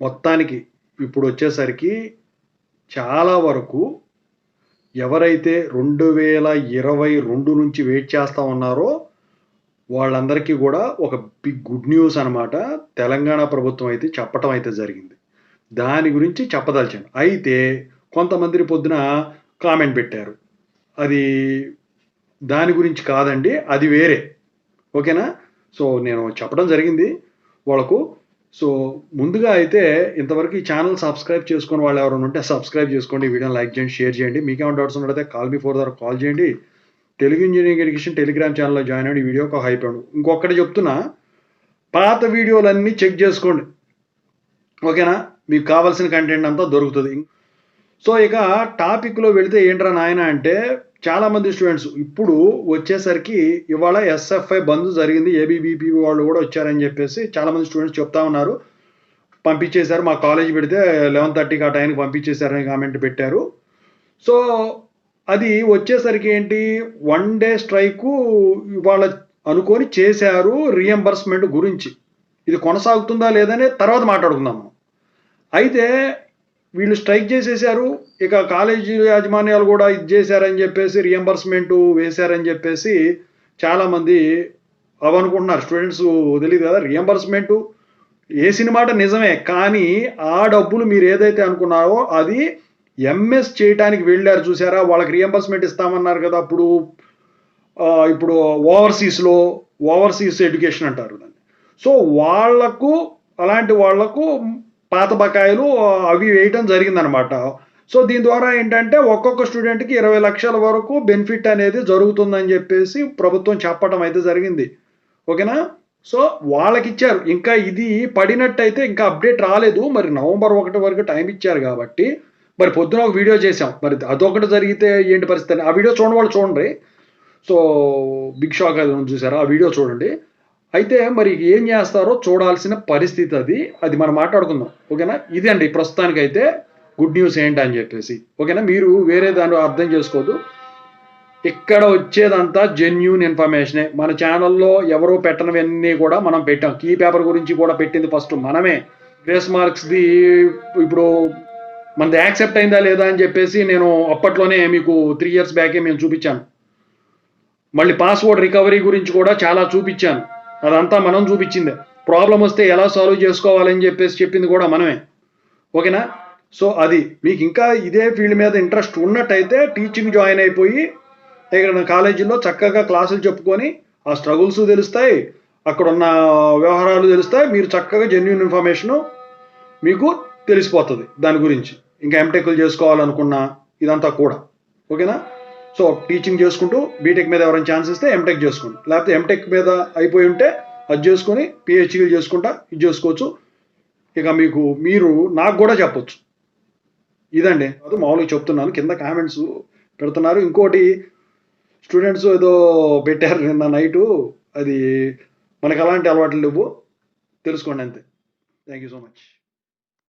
మొత్తానికి ఇప్పుడు వచ్చేసరికి చాలా వరకు ఎవరైతే 2022 నుంచి వెయిట్ చేస్తా ఉన్నారో వాళ్ళందరికీ కూడా ఒక బిగ్ గుడ్ న్యూస్ అనమాట. తెలంగాణ ప్రభుత్వం అయితే చెప్పటం అయితే జరిగింది. దాని గురించి చెప్పదలిచాను. అయితే కొంతమంది పొద్దున కామెంట్ పెట్టారు. అది దాని గురించి కాదండి. అది వేరే. ఓకేనా? సో, నేను చెప్పడం జరిగింది వాళ్ళకు. సో, ముందుగా అయితే ఇంతవరకు ఈ ఛానల్ సబ్స్క్రైబ్ చేసుకుని వాళ్ళు ఎవరైనా ఉంటే సబ్స్క్రైబ్ చేసుకోండి. ఈ వీడియోని లైక్ చేయండి, షేర్ చేయండి. మీకేమైనా డౌట్స్ ఉన్నట్లయితే కాల్ మీ 4 ద్వారా కాల్ చేయండి. తెలుగు ఇంజినీరింగ్ ఎడ్యుకేషన్ టెలిగ్రామ్ ఛానల్లో జాయిన్ అవ్వండి. ఈ వీడియోకి ఒక హైప్ ఇవ్వండి. ఇంకొకటి చెప్తున్నా, పాత వీడియోలన్నీ చెక్ చేసుకోండి. ఓకేనా? మీకు కావాల్సిన కంటెంట్ అంతా దొరుకుతుంది. సో, ఇక టాపిక్‌లో వెళితే ఏంట్రా నాయన అంటే, చాలామంది స్టూడెంట్స్ ఇప్పుడు వచ్చేసరికి ఇవాళ ఎస్ఎఫ్ఐ బంద్ జరిగింది. ఏబీవీపీ వాళ్ళు కూడా వచ్చారని చెప్పేసి చాలామంది స్టూడెంట్స్ చెప్తా ఉన్నారు. పంపించేశారు. మా కాలేజ్ పెడితే 11:30కి ఆ టైంకి పంపించేశారని కామెంట్ పెట్టారు. సో, అది వచ్చేసరికి ఏంటి, 1 డే స్ట్రైకు ఇవాళ అనుకోని చేశారు రీయింబర్స్‌మెంట్ గురించి. ఇది కొనసాగుతుందా లేదని తర్వాత మాట్లాడుకుందాం మనం. అయితే వీళ్ళు స్ట్రైక్ చేసేశారు. ఇక కాలేజీ యాజమాన్యాలు కూడా ఇది చేశారని చెప్పేసి రీయింబర్స్‌మెంట్ వేశారని చెప్పేసి చాలామంది అవనుకుంటున్నారు. స్టూడెంట్స్ తెలీదు కదా! రీయింబర్స్‌మెంట్ ఏసిన మాట నిజమే. కానీ ఆ డబ్బులు మీరు ఏదైతే అనుకున్నారో అది ఎంఎస్ చేయటానికి వెళ్ళారు చూసారా? వాళ్ళకి రీయింబర్స్‌మెంట్ ఇస్తామన్నారు కదా! ఇప్పుడు ఓవర్సీస్ ఎడ్యుకేషన్ అంటారు దాన్ని. సో, వాళ్ళకు అలాంటి వాళ్ళకు పాత బకాయిలు అవి వేయటం జరిగిందనమాట. సో, దీని ద్వారా ఏంటంటే ఒక్కొక్క స్టూడెంట్‌కి 20 లక్షల వరకు బెనిఫిట్ అనేది జరుగుతుందని చెప్పేసి ప్రభుత్వం చెప్పటం అయితే జరిగింది. ఓకేనా? సో, వాళ్ళకిచ్చారు. ఇంకా ఇది పడినట్టయితే ఇంకా అప్డేట్ రాలేదు. మరి నవంబర్ 1 వరకు టైం ఇచ్చారు కాబట్టి, మరి పొద్దున ఒక వీడియో చేశాం. మరి అదొకటి జరిగితే ఏంటి పరిస్థితి అని. ఆ వీడియో చూడని వాళ్ళు చూడండి. సో, బిగ్ షాక్ అది ఉంది చూసారా? ఆ వీడియో చూడండి. అయితే మరి ఏం చేస్తారో చూడాల్సిన పరిస్థితి అది. అది మనం మాట్లాడుకుందాం. ఓకేనా? ఇదే అండి ప్రస్తుతానికైతే గుడ్ న్యూస్ ఏంటని చెప్పేసి. ఓకేనా? మీరు వేరే దాన్ని అర్థం చేసుకోవద్దు. ఇక్కడ వచ్చేదంతా జెన్యూన్ ఇన్ఫర్మేషనే. మన ఛానల్లో ఎవరో పెట్టనివన్నీ కూడా మనం పెట్టాం. కీ పేపర్ గురించి కూడా పెట్టింది ఫస్ట్ మనమే. గ్రేస్ మార్క్స్‌ది ఇప్పుడు మనది యాక్సెప్ట్ అయిందా లేదా అని చెప్పేసి నేను అప్పట్లోనే మీకు 3 ఇయర్స్ బ్యాకే మేము చూపించాను. మళ్ళీ పాస్వర్డ్ రికవరీ గురించి కూడా చాలా చూపించాను. అదంతా మనం చూపించిందే. ప్రాబ్లమ్ వస్తే ఎలా సాల్వ్ చేసుకోవాలని చెప్పేసి చెప్పింది కూడా మనమే. ఓకేనా? సో, అది మీకు ఇంకా ఇదే ఫీల్డ్ మీద ఇంట్రెస్ట్ ఉన్నట్టయితే టీచింగ్ జాయిన్ అయిపోయి ఇక్కడ కాలేజీలో చక్కగా క్లాసులు చెప్పుకొని ఆ స్ట్రగుల్స్ తెలుస్తాయి. అక్కడున్న వ్యవహారాలు తెలుస్తాయి. మీరు చక్కగా జెన్యూన్ ఇన్ఫర్మేషను మీకు తెలిసిపోతుంది దాని గురించి. ఇంకా ఎంటెక్‌లు చేసుకోవాలనుకున్నా ఇదంతా కూడా. ఓకేనా? సో, టీచింగ్ చేసుకుంటూ బీటెక్ మీద ఎవరైనా ఛాన్స్ ఇస్తే ఎంటెక్ చేసుకోండి. లేకపోతే ఎంటెక్ మీద అయిపోయి ఉంటే అది చేసుకొని పీహెచ్‌డీలు చేసుకుంటా ఇది చేసుకోవచ్చు. ఇక మీరు నాకు కూడా చెప్పొచ్చు. ఇదండి. అది మామూలుగా చెప్తున్నాను. కింద కామెంట్స్ పెడుతున్నారు. ఇంకోటి స్టూడెంట్స్ ఏదో పెట్టారు నిన్న నైటు. అది మనకు అలాంటి అలవాట్లు లేవు. తెలుసుకోండి అంతే. Thank you so much.